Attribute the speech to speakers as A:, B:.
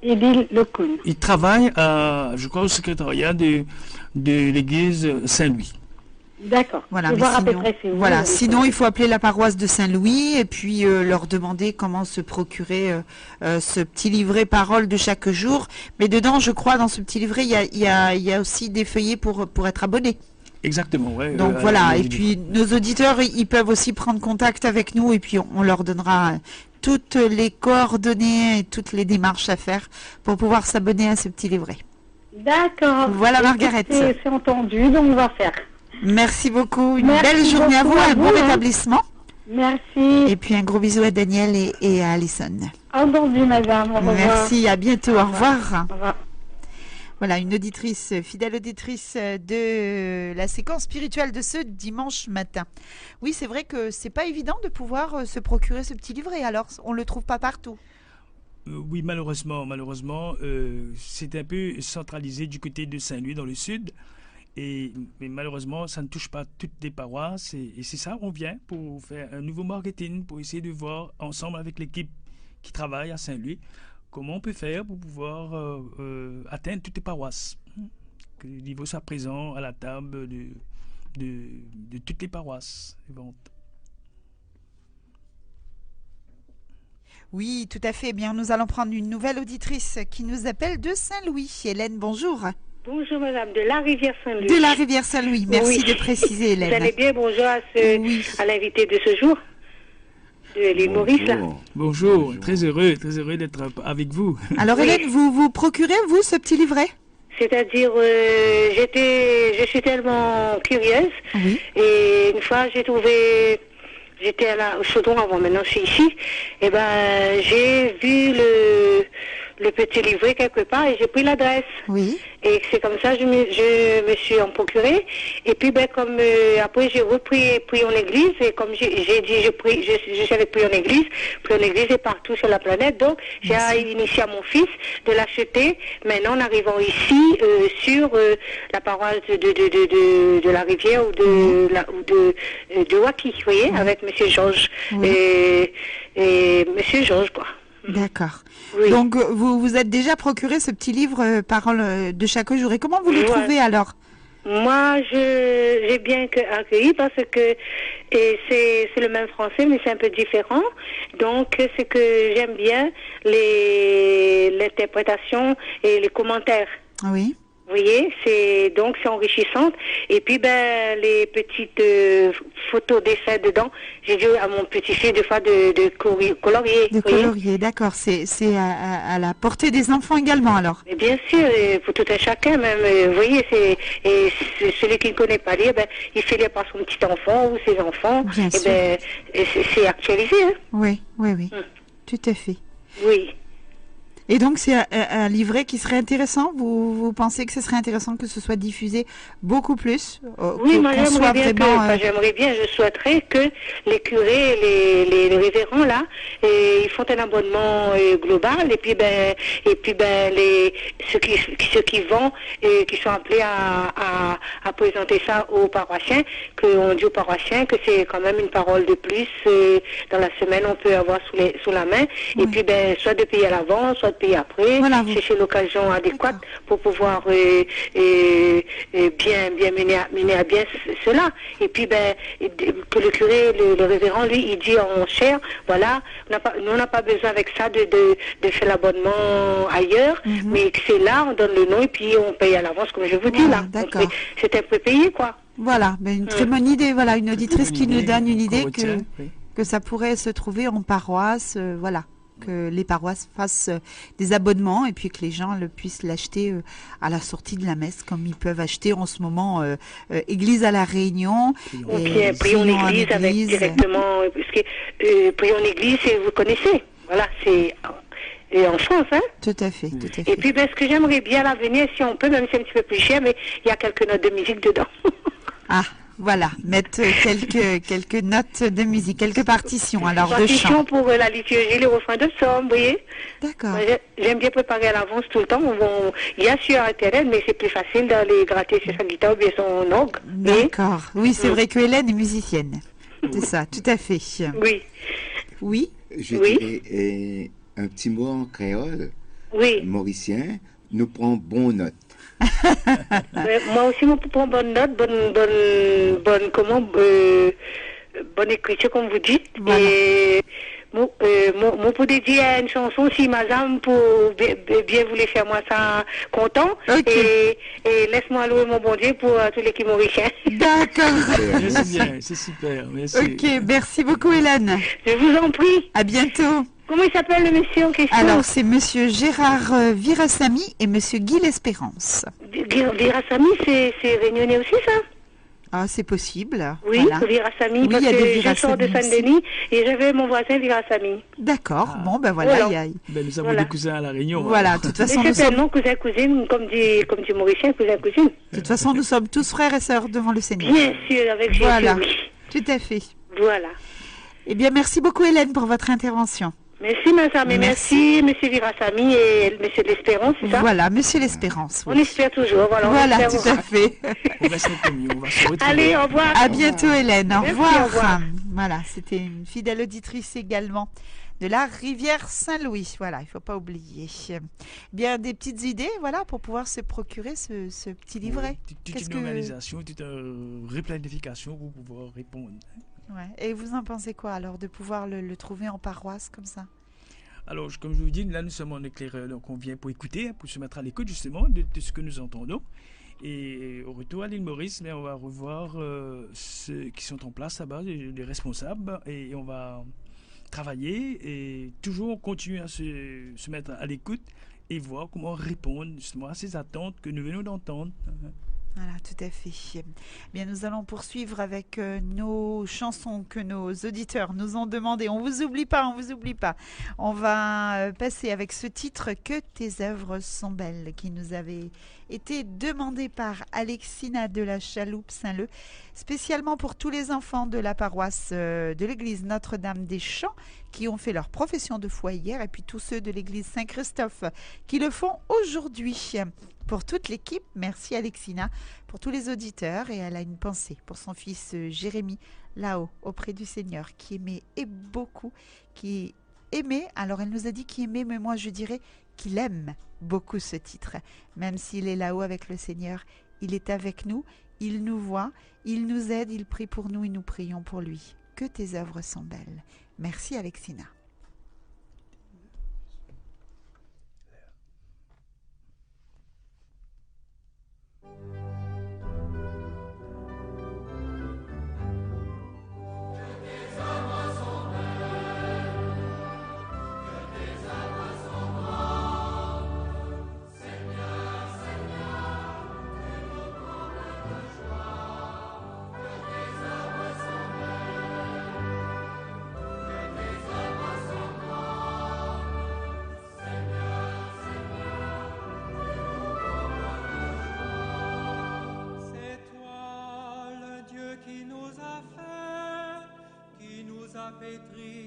A: Édile Lecoun.
B: Il travaille, je crois, au secrétariat de l'église Saint-Louis.
A: D'accord.
C: Voilà,
A: Je vais
C: mais
A: voir à peu
C: sinon,
A: près c'est où,
C: voilà,
A: donc,
C: sinon il faut appeler la paroisse de Saint-Louis et puis leur demander comment se procurer ce petit livret parole de chaque jour. Mais dedans, je crois, dans ce petit livret, il y a aussi des feuillets pour être abonné.
B: Exactement, ouais.
C: Donc voilà, et puis nos auditeurs, ils peuvent aussi prendre contact avec nous et puis on leur donnera toutes les coordonnées et toutes les démarches à faire pour pouvoir s'abonner à ce petit livret.
A: D'accord.
C: Voilà, Margaret.
A: C'est entendu, donc on va faire.
C: Merci beaucoup, une
A: Merci
C: belle journée à vous,
A: beaucoup à
C: un bon
A: vous,
C: rétablissement.
A: Merci.
C: Et puis un gros bisou à Daniel et à Alison.
A: Entendu, madame. Au revoir.
C: Merci, à bientôt, au revoir.
A: Au revoir.
C: Voilà, une auditrice, fidèle auditrice de la séquence spirituelle de ce dimanche matin. Oui, c'est vrai que c'est pas évident de pouvoir se procurer ce petit livret, alors on le trouve pas partout.
B: Oui, malheureusement, c'est un peu centralisé du côté de Saint-Louis dans le sud. Mais malheureusement, ça ne touche pas toutes les paroisses. Et c'est ça, on vient pour faire un nouveau marketing, pour essayer de voir ensemble avec l'équipe qui travaille à Saint-Louis, comment on peut faire pour pouvoir atteindre toutes les paroisses. Que le niveau soit présent à la table de toutes les paroisses.
C: Oui, tout à fait. Eh bien, nous allons prendre une nouvelle auditrice qui nous appelle de Saint-Louis. Hélène, bonjour.
D: Bonjour madame, de la rivière Saint-Louis.
C: De la rivière Saint-Louis, merci
D: Oui.
C: de préciser Hélène.
D: Vous allez bien, bonjour à l'invité de ce jour, de l'île Maurice là.
B: Bonjour, très heureux d'être avec vous.
C: Alors Hélène, vous procurez, vous, ce petit livret?
D: C'est-à-dire, je suis tellement curieuse, et une fois j'étais au Chaudron avant, maintenant je suis ici, et ben j'ai vu le petit livret quelque part et j'ai pris l'adresse.
C: Oui.
D: Et c'est comme ça je me suis en procuré. Et puis comme après j'ai pris en église, et comme j'ai dit je savais prier en église et partout sur la planète. Donc j'ai initié à mon fils de l'acheter. Maintenant en arrivant ici sur la paroisse de la rivière ou de Wacky, vous voyez, avec Monsieur Georges et Monsieur Georges quoi.
C: D'accord.
D: Oui.
C: Donc, vous êtes déjà procuré ce petit livre Parole de chaque jour. Et comment vous le trouvez alors?
D: Moi, j'ai bien accueilli parce que c'est le même français, mais c'est un peu différent. Donc, c'est que j'aime bien l'interprétation et les commentaires.
C: Oui.
D: Vous voyez, c'est enrichissant. Et puis les petites photos dessins dedans, j'ai dit à mon petit-fils de faire de colorier.
C: De colorier, d'accord. C'est à la portée des enfants également alors.
D: Mais bien sûr, pour tout un chacun même. Vous voyez, celui qui ne connaît pas lire, il fait lire par son petit enfant ou ses enfants.
C: Bien sûr.
D: C'est actualisé. Hein.
C: Oui. Tout à fait.
D: Oui.
C: Et donc, c'est un livret qui serait intéressant. Vous pensez que ce serait intéressant que ce soit diffusé beaucoup plus?
D: Oui, moi j'aimerais bien, je souhaiterais que les curés, les révérends là, ils font un abonnement global et puis ceux qui vont et qui sont appelés à présenter ça aux paroissiens, qu'on dit aux paroissiens que c'est quand même une parole de plus dans la semaine on peut avoir sous la main. Et puis soit de payer à l'avance, soit de payer après, chercher l'occasion adéquate pour pouvoir bien mener à bien cela. Et puis que le curé, le révérend, lui, il dit en chair, voilà, on n'a pas besoin avec ça de faire l'abonnement ailleurs, mais que c'est là, on donne le nom et puis on paye à l'avance, comme je vous dis là.
C: D'accord.
D: C'est un peu payé, quoi.
C: Voilà, une très bonne idée. Voilà, une auditrice qui nous donne une idée que ça pourrait se trouver en paroisse, voilà. Que les paroisses fassent des abonnements et puis que les gens puissent l'acheter à la sortie de la messe, comme ils peuvent acheter en ce moment Église à la Réunion.
D: Prions en église avec directement, parce que prions en église, vous connaissez, voilà, c'est en France, hein.
C: Tout à fait.
D: Et puis ce que j'aimerais bien à l'avenir, si on peut, même si c'est un petit peu plus cher, mais il y a quelques notes de musique dedans.
C: Voilà, mettre quelques notes de musique, quelques partitions, alors de chant.
D: Partitions pour la liturgie, les refrains de psaumes, vous voyez.
C: D'accord.
D: J'aime bien préparer à l'avance tout le temps. Il y a sur Internet, mais c'est plus facile d'aller gratter sur sa guitare ou bien son orgue.
C: D'accord. Oui, c'est vrai que Hélène est musicienne. C'est ça, tout à fait.
D: Oui.
C: Oui.
E: Je dirais un petit mot en créole.
D: Oui.
E: mauricien, nous prend bonne note.
D: Moi aussi, je prends bonne note, bonne écriture, comme vous dites.
C: Voilà.
D: Et moi, pour dédier à une chanson, si madame, pour bien vouloir faire moi ça content.
C: Ok.
D: Et laisse-moi louer mon bon Dieu pour tous les qui mauriciens.
C: D'accord.
B: C'est bien, c'est super. Merci.
C: Ok, merci beaucoup Hélène.
D: Je vous en prie.
C: À bientôt.
D: Comment il s'appelle le monsieur en question?
C: Alors, c'est monsieur Gérard Virassamy et monsieur Guy L'Espérance.
D: Virassamy, c'est réunionnais aussi, ça?
C: Ah, c'est possible.
D: Oui,
C: Voilà.
D: Virassamy,
C: Oui,
D: parce
C: il y a des
D: que je sors de
C: Virassamy
D: Saint-Denis et j'avais mon voisin Virassamy.
C: D'accord. Bon, ben voilà.
D: Voilà.
B: Ben, nous avons
D: Voilà.
B: des cousins à La Réunion.
C: Voilà, de toute
D: Mais
C: façon, nous
D: c'est
C: sommes,
D: tellement cousin-cousine, comme dit Mauricien, cousin-cousine.
C: de toute façon, nous sommes tous frères et sœurs devant le Seigneur.
D: Bien sûr, avec Jésus.
C: Voilà.
D: Oui.
C: Tout à fait.
D: Voilà.
C: Eh bien, merci beaucoup Hélène pour votre intervention.
D: Merci, madame, et
C: Merci.
D: monsieur Virassamy et monsieur de l'Espérance, c'est ça?
C: Voilà, monsieur L'Espérance.
D: On
C: Oui.
D: espère toujours, voilà. on
C: Voilà,
D: espère
C: tout à fait.
B: On va se retrouver, on va se retrouver.
D: Allez, au revoir.
C: À bientôt Hélène. Au
D: Merci,
C: revoir.
D: au revoir.
C: Voilà, c'était une fidèle auditrice également de la rivière Saint-Louis. Voilà, il ne faut pas oublier. Bien, des petites idées, voilà, pour pouvoir se procurer ce petit livret.
B: Toute
C: Qu'est-ce
B: une
C: que-
B: organisation, toute une replanification pour pouvoir répondre.
C: Ouais. Et vous en pensez quoi alors de pouvoir le trouver en paroisse comme ça?
B: Alors, comme je vous dis, là, nous sommes en éclaireur, donc on vient pour écouter, pour se mettre à l'écoute justement de ce que nous entendons. Et au retour à l'île Maurice, on va revoir ceux qui sont en place là-bas, les responsables, et on va travailler et toujours continuer à se mettre à l'écoute et voir comment répondre justement à ces attentes que nous venons d'entendre.
C: Voilà, tout à fait. Bien, nous allons poursuivre avec nos chansons que nos auditeurs nous ont demandées. On vous oublie pas, on vous oublie pas. On va passer avec ce titre Que tes œuvres sont belles, qui nous avait été demandé par Alexina de la Chaloupe Saint-Leu, spécialement pour tous les enfants de la paroisse de l'église Notre-Dame des Champs qui ont fait leur profession de foi hier, et puis tous ceux de l'église Saint-Christophe qui le font aujourd'hui. Pour toute l'équipe, merci Alexina, pour tous les auditeurs, et elle a une pensée pour son fils Jérémy, là-haut, auprès du Seigneur, qui aimait et beaucoup, qui aimait, alors elle nous a dit qu'il aimait, mais moi je dirais qu'il aime beaucoup ce titre. Même s'il est là-haut avec le Seigneur, il est avec nous, il nous voit, il nous aide, il prie pour nous et nous prions pour lui. Que tes œuvres sont belles. Merci Alexina.
F: C'est toi le Dieu qui nous a fait, qui nous a pétris